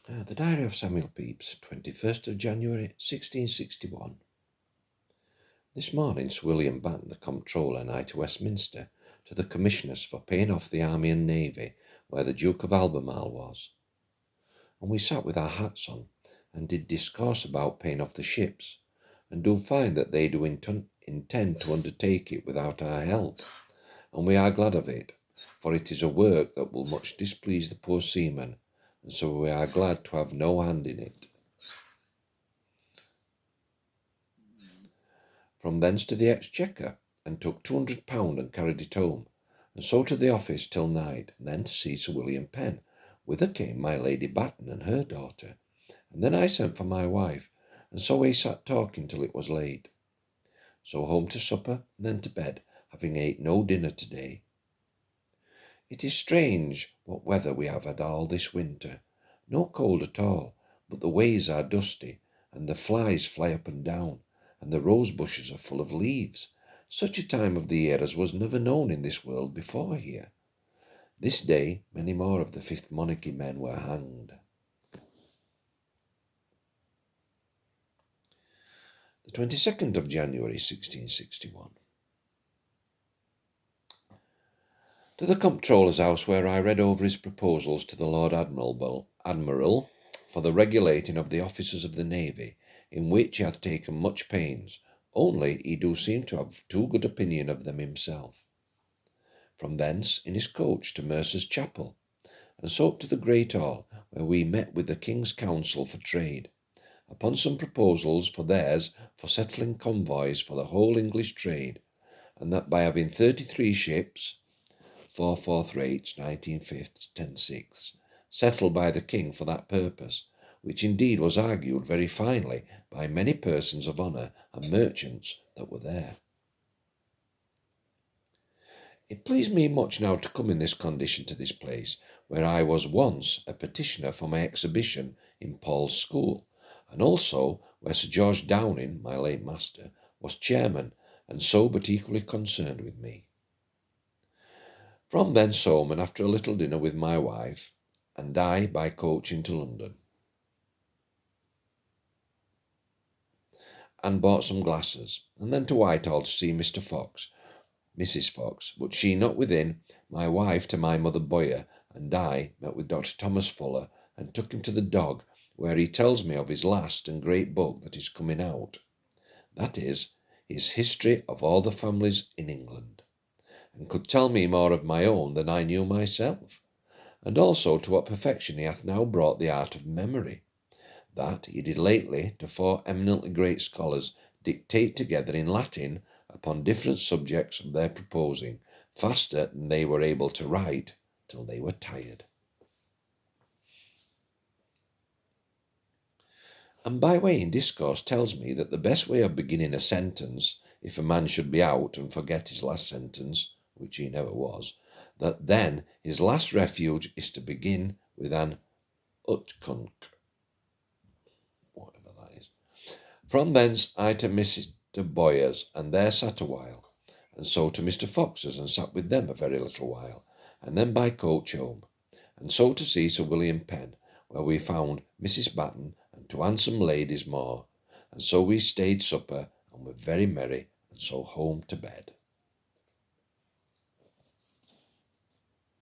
The Diary of Samuel Pepys, 21st of January 1661. This morning Sir William Batten, the Comptroller, and I to Westminster, to the Commissioners for paying off the Army and Navy, where the Duke of Albemarle was. And we sat with our hats on, and did discourse about paying off the ships, and do find that they do intend to undertake it without our help, and we are glad of it, for it is a work that will much displease the poor seamen, and so we are glad to have no hand in it. From thence to the Exchequer, and took £200 and carried it home, and so to the office till night, and then to see Sir William Penn, whither came my Lady Batten and her daughter, and then I sent for my wife, and so we sat talking till it was late. So home to supper, and then to bed, having ate no dinner to-day. It is strange what weather we have had all this winter. No cold at all, but the ways are dusty, and the flies fly up and down, and the rose bushes are full of leaves. Such a time of the year as was never known in this world before here. This day many more of the Fifth Monarchy men were hanged. The 22nd of January 1661. To the Comptroller's house, where I read over his proposals to the Lord Admiral for the regulating of the officers of the Navy, in which he hath taken much pains, only he do seem to have too good opinion of them himself. From thence in his coach to Mercer's Chapel, and so up to the Great Hall, where we met with the King's Council for Trade, upon some proposals for theirs for settling convoys for the whole English trade, and that by having 33 ships, 4/4 rates, 19/5, 10/6, settled by the King for that purpose, which indeed was argued very finely by many persons of honour and merchants that were there. It pleased me much now to come in this condition to this place, where I was once a petitioner for my exhibition in Paul's school, and also where Sir George Downing, my late master, was chairman, and so but equally concerned with me. From thence home, and after a little dinner with my wife, and I by coach into London, and bought some glasses, and then to Whitehall to see Mr. Fox, Mrs. Fox, but she not within, my wife to my mother Boyer, and I met with Dr. Thomas Fuller, and took him to the Dog, where he tells me of his last and great book that is coming out, that is, his history of all the families in England, and could tell me more of my own than I knew myself, and also to what perfection he hath now brought the art of memory, that he did lately to 4 eminently great scholars dictate together in Latin upon different subjects of their proposing, faster than they were able to write, till they were tired. And by way in discourse tells me that the best way of beginning a sentence, if a man should be out and forget his last sentence, which he never was, that then his last refuge is to begin with an utkunc, whatever that is. From thence I to Mr. Boyer's, and there sat a while, and so to Mr. Fox's, and sat with them a very little while, and then by coach home, and so to see Sir William Penn, where we found Mrs. Batten and 2 handsome ladies more, and so we stayed supper, and were very merry, and so home to bed.